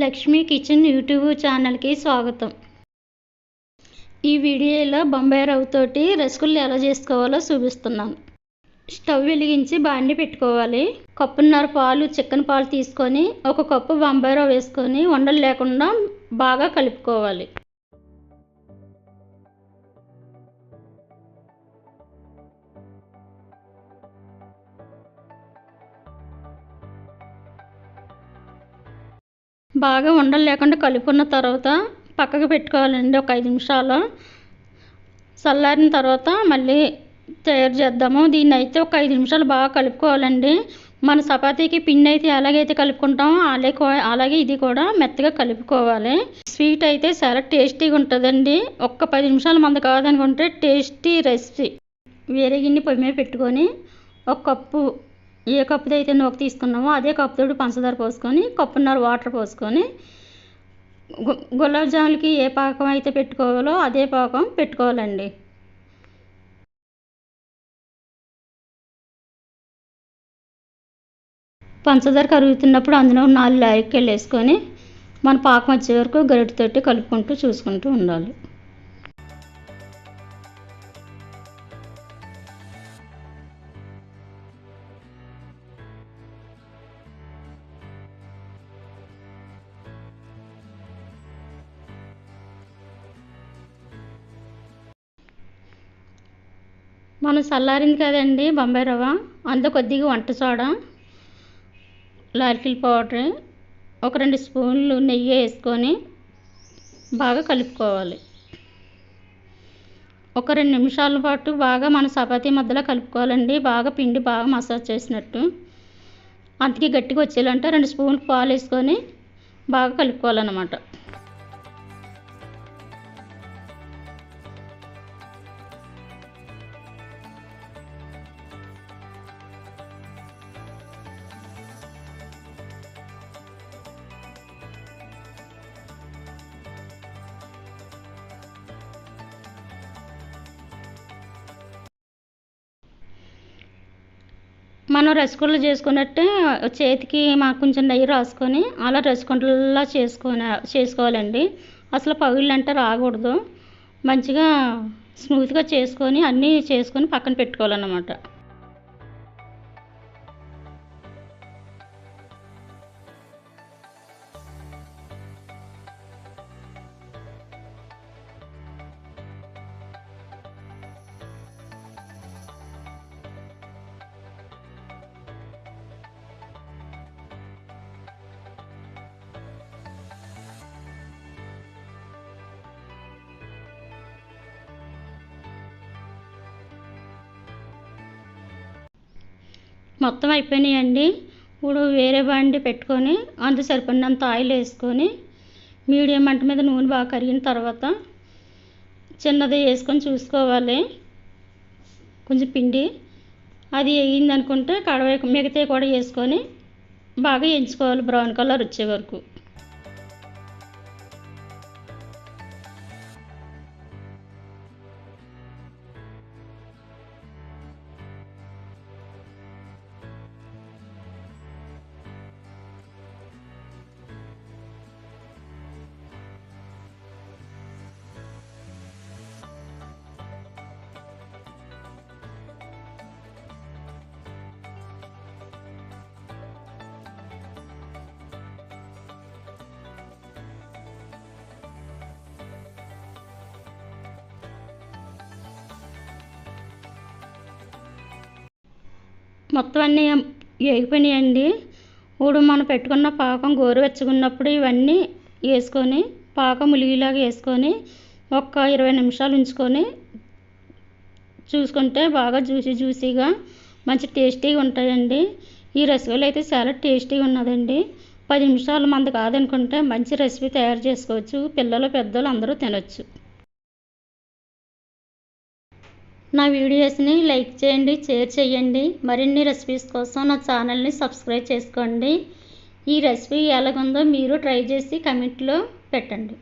Lakshmi kitchen YouTube ఛానల్కి స్వాగతం. ఈ వీడియోలో బొంబాయి రవ్వతోటి రసగుల్లా ఎలా చేసుకోవాలో చూపిస్తున్నాను. స్టవ్ వెలిగించి బాండి పెట్టుకోవాలి. కప్పున్నర పాలు, చిక్కని పాలు తీసుకొని ఒక కప్పు బొంబాయి రవ్వ వేసుకొని ఉండలు లేకుండా బాగా కలుపుకోవాలి. బాగా ఉండలు లేకుండా కలుపుకున్న తర్వాత పక్కకు పెట్టుకోవాలండి. ఒక 5 నిమిషాలు చల్లారిన తర్వాత మళ్ళీ తయారు చేద్దాము. దీన్ని అయితే ఒక 5 నిమిషాలు బాగా కలుపుకోవాలండి. మన చపాతీకి పిండి అయితే ఎలాగైతే కలుపుకుంటామో అలాగే ఇది కూడా మెత్తగా కలుపుకోవాలి. స్వీట్ అయితే చాలా టేస్టీగా ఉంటుందండి. ఒక్క 10 నిమిషాలు మంది కాదనుకుంటే టేస్టీ రెసిపీ. వేరే గిన్నె పొయ్యి మీద పెట్టుకొని ఒక కప్పు, ఏ కప్పుతో అయితే నూక తీసుకున్నామో అదే కప్పుతోటి పంచదార పోసుకొని కప్పున్నర వాటర్ పోసుకొని గులాబ్ జాములకి ఏ పాకం అయితే పెట్టుకోవాలో అదే పాకం పెట్టుకోవాలండి. పంచదార కరుగుతున్నప్పుడు అందులో 4 యాలక్కాయలు వేసుకొని మన పాకం వచ్చే వరకు గరిటెతోటి కలుపుకుంటూ చూసుకుంటూ ఉండాలి. మనం చల్లారింది కదండి బొంబాయి రవ్వ, అందులో కొద్దిగా వంట సోడా, లాల్కిల్ పౌడర్, ఒక 2 స్పూన్లు నెయ్యి వేసుకొని బాగా కలుపుకోవాలి. ఒక 2 నిమిషాల పాటు బాగా మన చపాతీ మధ్యలో కలుపుకోవాలండి. బాగా పిండి బాగా మసాజ్ చేసినట్టు. అంతకి గట్టిగా వచ్చేయాలంటే 2 స్పూన్లు పాలు వేసుకొని బాగా కలుపుకోవాలన్నమాట. మనం రసగుల్లా చేసుకున్నట్టే చేతికి మాకు కొంచెం నెయ్యి రాసుకొని అలా రసగుల్లా చేసుకోవాలండి. అసలు పగుళ్ళంటే రాకూడదు. మంచిగా స్మూత్గా చేసుకొని అన్నీ చేసుకొని పక్కన పెట్టుకోవాలన్నమాట. మొత్తం అయిపోయినాయండి. ఇప్పుడు వేరే బండి పెట్టుకొని అందులో సరిపడినంత ఆయిల్ వేసుకొని మీడియం మంట మీద నూనె బాగా కరిగిన తర్వాత చిన్నది వేసుకొని చూసుకోవాలి. కొంచెం పిండి అది వేయింది అనుకుంటే కడవైపు మిగతాయి కూడా వేసుకొని బాగా వేయించుకోవాలి బ్రౌన్ కలర్ వచ్చే వరకు. మొత్తం అన్నీ వేగిపోయినాయండి. ఇప్పుడు మనం పెట్టుకున్న పాకం గోరువెచ్చగున్నప్పుడు ఇవన్నీ వేసుకొని పాకం ములిగిలాగా వేసుకొని ఒక 20 నిమిషాలు ఉంచుకొని చూసుకుంటే బాగా జ్యూసీగా మంచి టేస్టీగా ఉంటాయండి. ఈ రసగుల్లా అయితే చాలా టేస్టీగా ఉన్నదండి. 10 నిమిషాలు మంది కాదనుకుంటే మంచి రెసిపీ తయారు చేసుకోవచ్చు. పిల్లలు పెద్దలు అందరూ తినొచ్చు. నా వీడియోస్ని లైక్ చేయండి, షేర్ చేయండి. మరిన్ని రెసిపీస్ కోసం నా ఛానల్ని సబ్స్క్రైబ్ చేసుకోండి. ఈ రెసిపీ ఎలాగుందో మీరు ట్రై చేసి కమెంట్లో పెట్టండి.